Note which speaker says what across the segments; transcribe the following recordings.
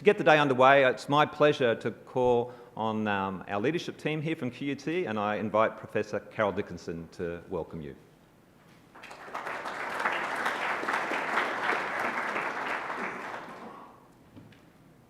Speaker 1: get the day underway, it's my pleasure to call on our leadership team here from QUT, and I invite Professor Carol Dickenson to welcome you.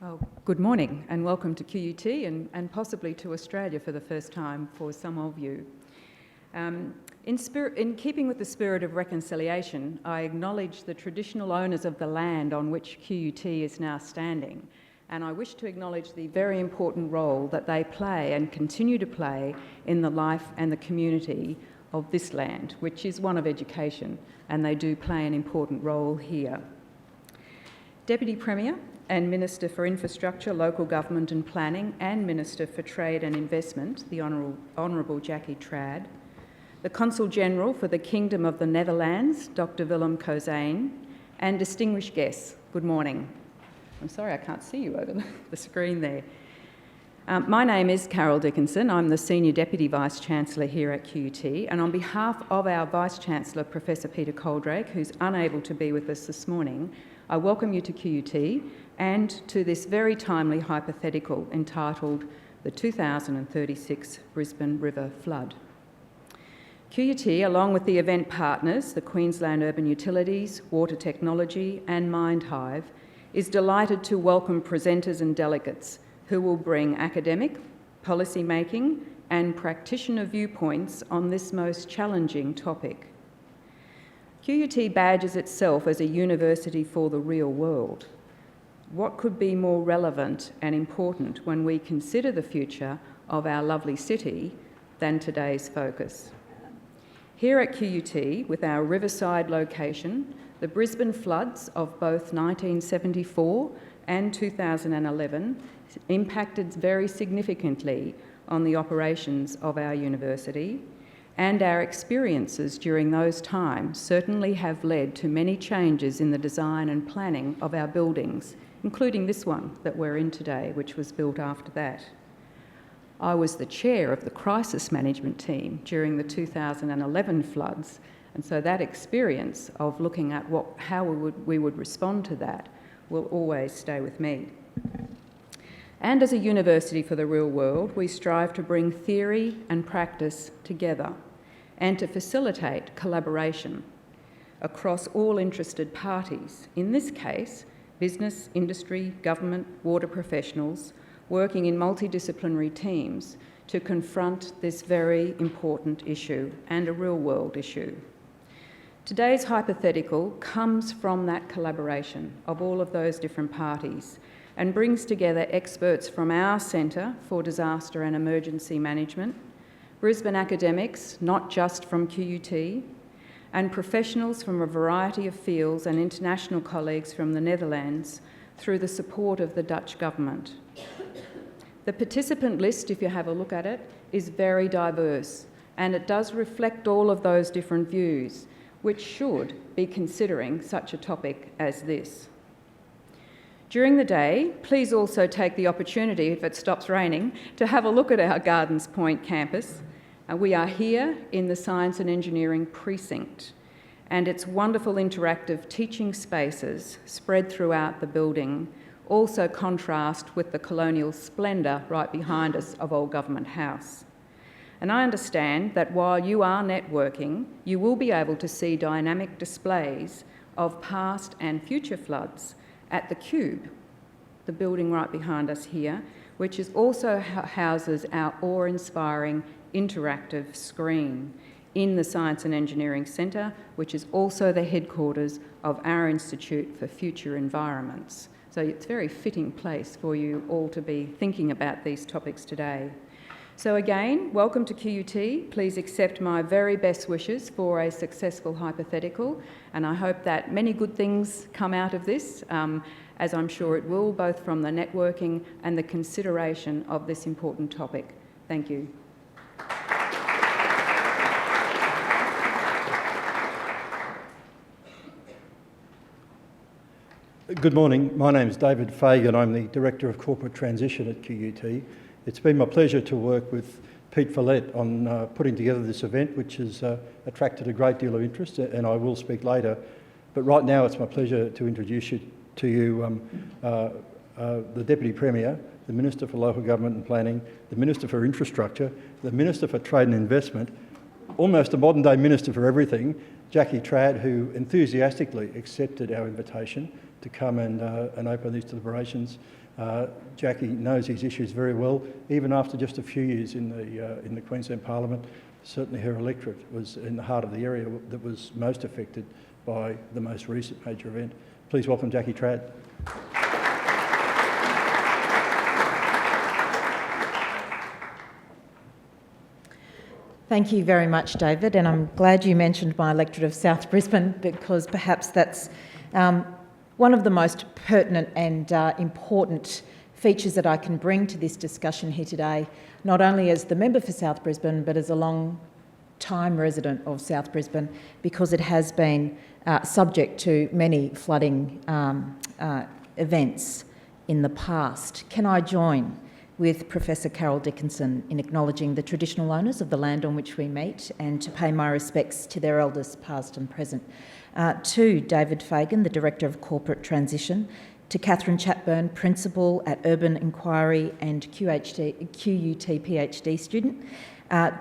Speaker 2: Well, good morning and welcome to QUT and possibly to Australia for the first time for some of you. In keeping with the spirit of reconciliation, I acknowledge the traditional owners of the land on which QUT is now standing, and I wish to acknowledge the very important role that they play and continue to play in the life and the community of this land, which is one of education, and they do play an important role here. Deputy Premier and Minister for Infrastructure, Local Government and Planning, and Minister for Trade and Investment, the Honourable Jackie Trad, the Consul General for the Kingdom of the Netherlands, Dr. Willem Kozijn, and distinguished guests, good morning. I'm sorry I can't see you over the screen there. My name is Carol Dickenson. I'm the Senior Deputy Vice-Chancellor here at QUT, and on behalf of our Vice-Chancellor, Professor Peter Coldrake, who's unable to be with us this morning, I welcome you to QUT and to this very timely hypothetical entitled The 2036 Brisbane River Flood. QUT, along with the event partners, the Queensland Urban Utilities, Water Technology and Mindhive, is delighted to welcome presenters and delegates who will bring academic, policy making and practitioner viewpoints on this most challenging topic. QUT badges itself as a university for the real world. What could be more relevant and important when we consider the future of our lovely city than today's focus? Here at QUT, with our riverside location, the Brisbane floods of both 1974 and 2011 impacted very significantly on the operations of our university, and our experiences during those times certainly have led to many changes in the design and planning of our buildings, including this one that we're in today, which was built after that. I was the chair of the crisis management team during the 2011 floods, and so that experience of looking at how we would respond to that will always stay with me. And as a university for the real world, we strive to bring theory and practice together and to facilitate collaboration across all interested parties, in this case, business, industry, government, water professionals, working in multidisciplinary teams to confront this very important issue and a real-world issue. Today's hypothetical comes from that collaboration of all of those different parties and brings together experts from our Centre for Disaster and Emergency Management, Brisbane academics, not just from QUT, and professionals from a variety of fields and international colleagues from the Netherlands through the support of the Dutch government. The participant list, if you have a look at it, is very diverse, and it does reflect all of those different views, which should be considering such a topic as this. During the day, please also take the opportunity, if it stops raining, to have a look at our Gardens Point campus. We are here in the Science and Engineering Precinct, and its wonderful interactive teaching spaces spread throughout the building also contrast with the colonial splendour right behind us of Old Government House. And I understand that while you are networking, you will be able to see dynamic displays of past and future floods at the Cube, the building right behind us here, which is also houses our awe-inspiring interactive screen in the Science and Engineering Centre, which is also the headquarters of our Institute for Future Environments. So it's a very fitting place for you all to be thinking about these topics today. So again, welcome to QUT. Please accept my very best wishes for a successful hypothetical, and I hope that many good things come out of this, as I'm sure it will, both from the networking and the consideration of this important topic. Thank you.
Speaker 3: Good morning. My name is David Fagan. I'm the Director of Corporate Transition at QUT. It's been my pleasure to work with Pete Follett on putting together this event, which has attracted a great deal of interest, and I will speak later. But right now it's my pleasure to introduce you to the Deputy Premier, the Minister for Local Government and Planning, the Minister for Infrastructure, the Minister for Trade and Investment, almost a modern-day Minister for everything, Jackie Trad, who enthusiastically accepted our invitation to come and open these deliberations. Jackie knows these issues very well, even after just a few years in the Queensland Parliament. Certainly her electorate was in the heart of the area that was most affected by the most recent major event. Please welcome Jackie Trad.
Speaker 4: Thank you very much, David, and I'm glad you mentioned my electorate of South Brisbane, because perhaps that's one of the most pertinent and important features that I can bring to this discussion here today, not only as the member for South Brisbane, but as a long-time resident of South Brisbane, because it has been subject to many flooding events in the past. Can I join with Professor Carol Dickenson in acknowledging the traditional owners of the land on which we meet, and to pay my respects to their elders past and present. To David Fagan, the Director of Corporate Transition, to Catherine Chatburn, Principal at Urban Inquiry and QUT PhD student,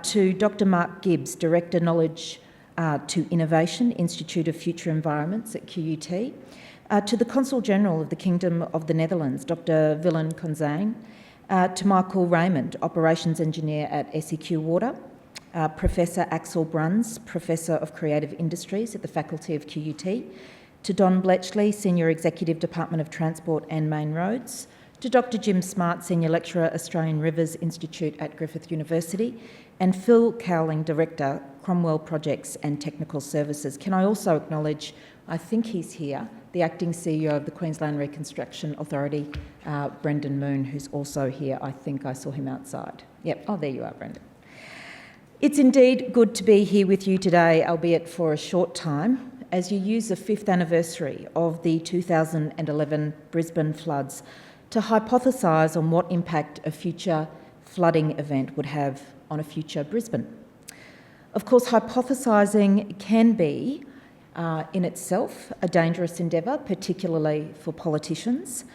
Speaker 4: to Dr Mark Gibbs, Director Knowledge to Innovation, Institute of Future Environments at QUT, to the Consul General of the Kingdom of the Netherlands, Dr Willem Konzijn, to Michael Raymond, Operations Engineer at SEQ Water, Professor Axel Bruns, Professor of Creative Industries at the Faculty of QUT, to Don Bletchley, Senior Executive Department of Transport and Main Roads, to Dr Jim Smart, Senior Lecturer, Australian Rivers Institute at Griffith University, and Phil Cowling, Director, Cromwell Projects and Technical Services. Can I also acknowledge, I think he's here, the Acting CEO of the Queensland Reconstruction Authority, Brendan Moon, who's also here. I think I saw him outside. Yep, oh, there you are, Brendan. It's indeed good to be here with you today, albeit for a short time, as you use the 5th anniversary of the 2011 Brisbane floods to hypothesise on what impact a future flooding event would have on a future Brisbane. Of course, hypothesising can be, in itself, a dangerous endeavour, particularly for politicians.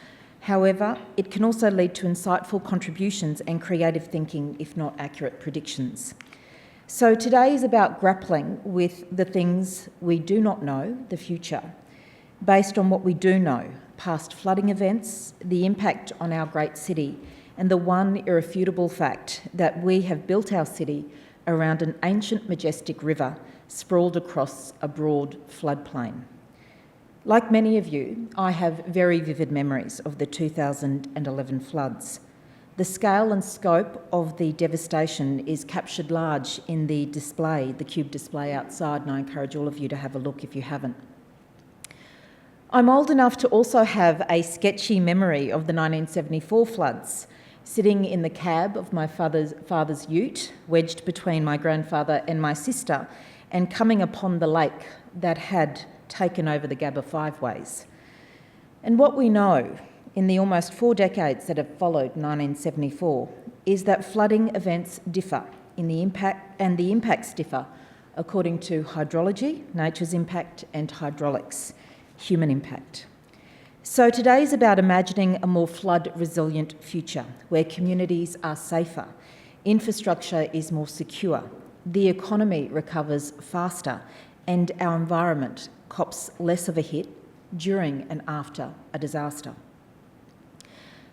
Speaker 4: However, it can also lead to insightful contributions and creative thinking, if not accurate predictions. So today is about grappling with the things we do not know, the future, based on what we do know, past flooding events, the impact on our great city, and the one irrefutable fact that we have built our city around an ancient majestic river sprawled across a broad floodplain. Like many of you, I have very vivid memories of the 2011 floods. The scale and scope of the devastation is captured large in the display, the cube display outside, and I encourage all of you to have a look if you haven't. I'm old enough to also have a sketchy memory of the 1974 floods, sitting in the cab of my father's ute, wedged between my grandfather and my sister, and coming upon the lake that had taken over the Gabba Five Ways. And what we know in the almost 4 decades that have followed 1974 is that flooding events differ in the impact, and the impacts differ according to hydrology, nature's impact, and hydraulics, human impact. So today is about imagining a more flood-resilient future where communities are safer, infrastructure is more secure, the economy recovers faster, and our environment cops less of a hit during and after a disaster.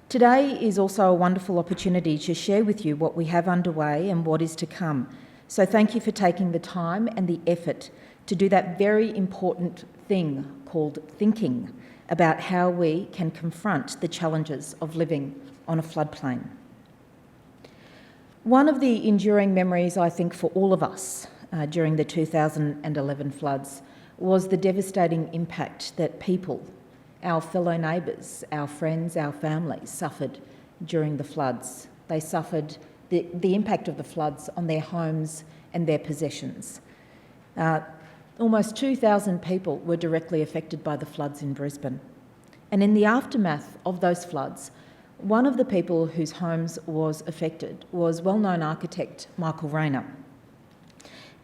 Speaker 4: Today is also a wonderful opportunity to share with you what we have underway and what is to come. So thank you for taking the time and the effort to do that very important thing called thinking about how we can confront the challenges of living on a floodplain. One of the enduring memories, I think, for all of us during the 2011 floods was the devastating impact that people, our fellow neighbours, our friends, our families suffered during the floods. They suffered the impact of the floods on their homes and their possessions. Almost 2,000 people were directly affected by the floods in Brisbane. And in the aftermath of those floods, one of the people whose homes was affected was well-known architect Michael Rayner.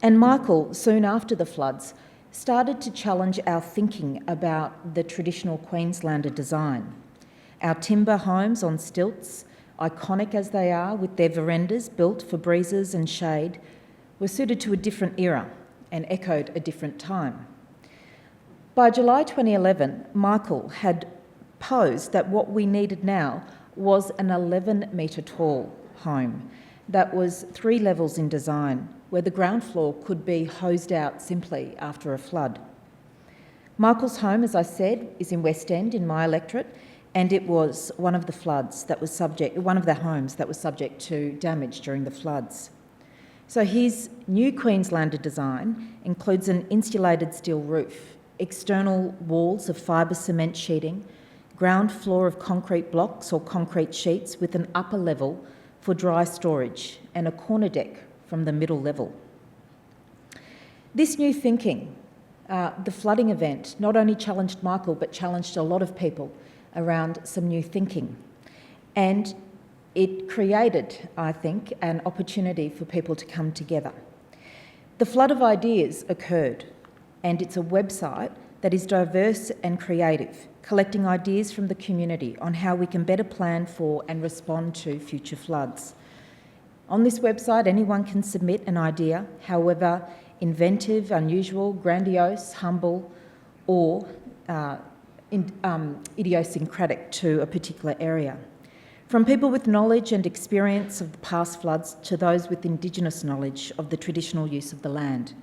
Speaker 4: And Michael, soon after the floods, started to challenge our thinking about the traditional Queenslander design. Our timber homes on stilts, iconic as they are with their verandas built for breezes and shade, were suited to a different era and echoed a different time. By July 2011, Michael had posed that what we needed now was an 11-metre tall home that was 3 levels in design, where the ground floor could be hosed out simply after a flood. Michael's home, as I said, is in West End in my electorate, and it was one of the homes that was subject to damage during the floods. So his new Queenslander design includes an insulated steel roof, external walls of fibre cement sheeting, ground floor of concrete blocks or concrete sheets with an upper level for dry storage, and a corner deck from the middle level. This new thinking, the flooding event, not only challenged Michael but challenged a lot of people around some new thinking. And it created, I think, an opportunity for people to come together. The flood of ideas occurred, and it's a website that is diverse and creative, collecting ideas from the community on how we can better plan for and respond to future floods. On this website, anyone can submit an idea, however inventive, unusual, grandiose, humble, or idiosyncratic to a particular area. From people with knowledge and experience of the past floods to those with Indigenous knowledge of the traditional use of the land.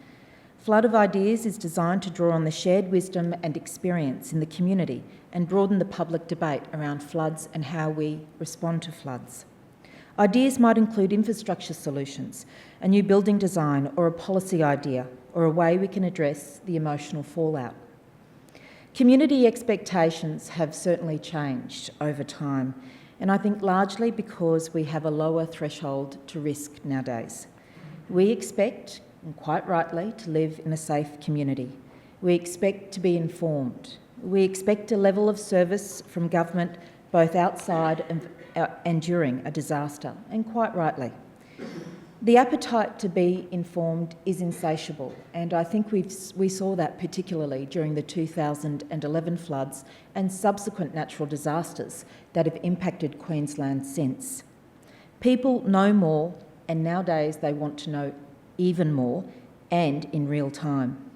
Speaker 4: Flood of Ideas is designed to draw on the shared wisdom and experience in the community and broaden the public debate around floods and how we respond to floods. Ideas might include infrastructure solutions, a new building design or a policy idea, or a way we can address the emotional fallout. Community expectations have certainly changed over time, and I think largely because we have a lower threshold to risk nowadays. We expect, and quite rightly, to live in a safe community. We expect to be informed. We expect a level of service from government both outside and during a disaster, and quite rightly. The appetite to be informed is insatiable, and I think we saw that particularly during the 2011 floods and subsequent natural disasters that have impacted Queensland since. People know more, and nowadays they want to know even more, and in real time.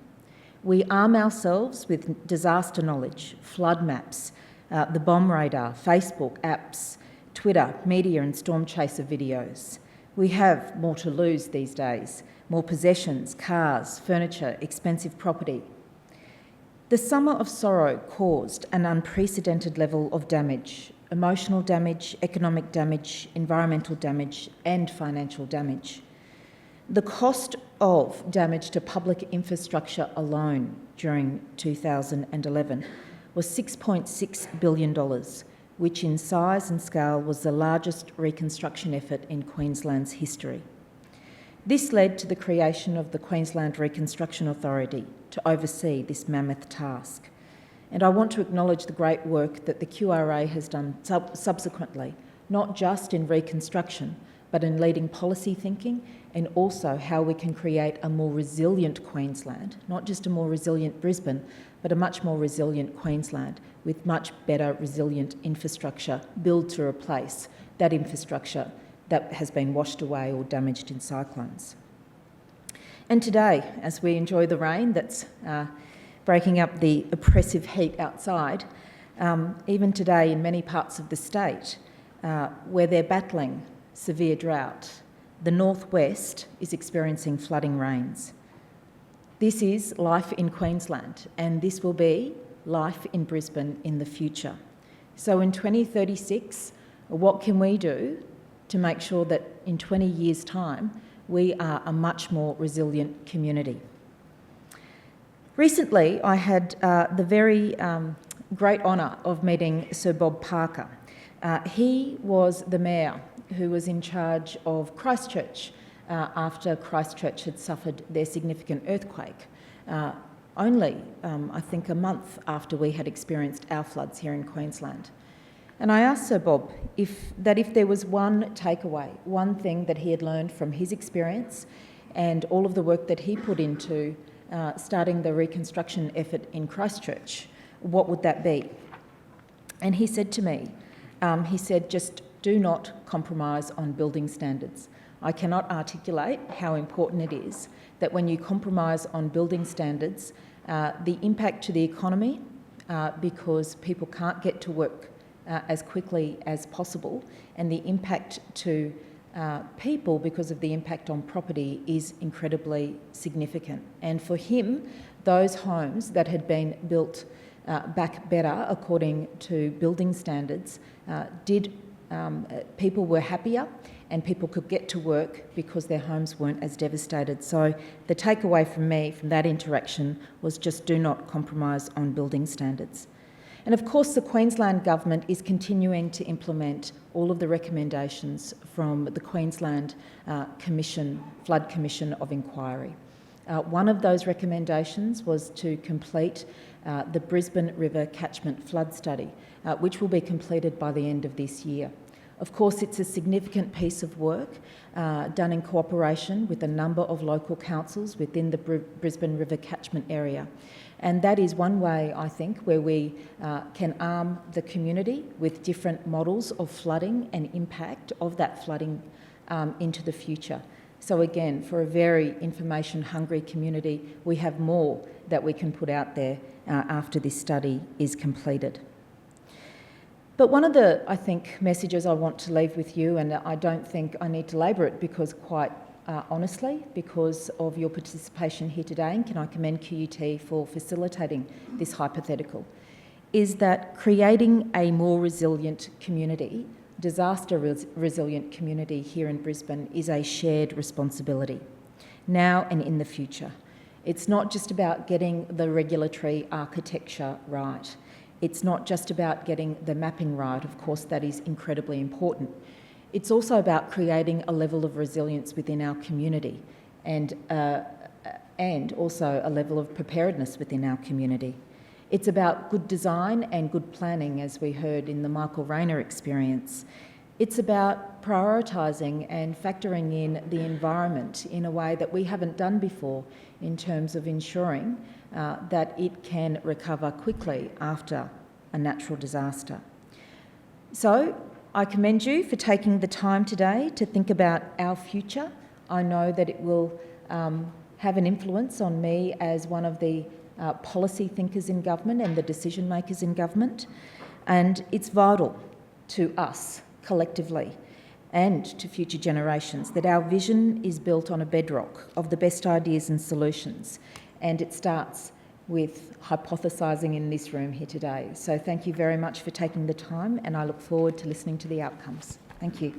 Speaker 4: We arm ourselves with disaster knowledge, flood maps, the bomb radar, Facebook, apps, Twitter, media and storm chaser videos. We have more to lose these days, more possessions, cars, furniture, expensive property. The summer of sorrow caused an unprecedented level of damage, emotional damage, economic damage, environmental damage and financial damage. The cost of damage to public infrastructure alone during 2011 was $6.6 billion, which in size and scale was the largest reconstruction effort in Queensland's history. This led to the creation of the Queensland Reconstruction Authority to oversee this mammoth task. And I want to acknowledge the great work that the QRA has done subsequently, not just in reconstruction, but in leading policy thinking and also how we can create a more resilient Queensland, not just a more resilient Brisbane, but a much more resilient Queensland with much better resilient infrastructure built to replace that infrastructure that has been washed away or damaged in cyclones. And today, as we enjoy the rain that's breaking up the oppressive heat outside, even today in many parts of the state where they're battling severe drought, the northwest is experiencing flooding rains. This is life in Queensland, and this will be life in Brisbane in the future. So in 2036, what can we do to make sure that in 20 years' time, we are a much more resilient community? Recently, I had the very great honour of meeting Sir Bob Parker. He was the mayor who was in charge of Christchurch after Christchurch had suffered their significant earthquake, only, I think, a month after we had experienced our floods here in Queensland. And I asked Sir Bob if there was one takeaway, one thing that he had learned from his experience and all of the work that he put into starting the reconstruction effort in Christchurch, what would that be? And he said to me he said, just do not compromise on building standards. I cannot articulate how important it is that when you compromise on building standards, the impact to the economy, because people can't get to work as quickly as possible, and the impact to people because of the impact on property is incredibly significant. And for him, those homes that had been built back better according to building standards people were happier and people could get to work because their homes weren't as devastated. So the takeaway from me from that interaction was just do not compromise on building standards. And of course, the Queensland Government is continuing to implement all of the recommendations from the Queensland Flood Commission of Inquiry. One of those recommendations was to complete the Brisbane River Catchment Flood Study, which will be completed by the end of this year. Of course, it's a significant piece of work done in cooperation with a number of local councils within the Brisbane River catchment area. And that is one way, I think, where we can arm the community with different models of flooding and impact of that flooding into the future. So again, for a very information-hungry community, we have more that we can put out there after this study is completed. But one of the, I think, messages I want to leave with you, and I don't think I need to labour it because quite honestly, because of your participation here today, and can I commend QUT for facilitating this hypothetical, is that creating a more resilient community, disaster-resilient community here in Brisbane is a shared responsibility, now and in the future. It's not just about getting the regulatory architecture right. It's not just about getting the mapping right. Of course, that is incredibly important. It's also about creating a level of resilience within our community and also a level of preparedness within our community. It's about good design and good planning, as we heard in the Michael Rayner experience. It's about prioritising and factoring in the environment in a way that we haven't done before in terms of ensuring that it can recover quickly after a natural disaster. So I commend you for taking the time today to think about our future. I know that it will have an influence on me as one of the policy thinkers in government and the decision makers in government, and it's vital to us collectively and to future generations that our vision is built on a bedrock of the best ideas and solutions, and it starts with hypothesising in this room here today. So thank you very much for taking the time, and I look forward to listening to the outcomes. Thank you.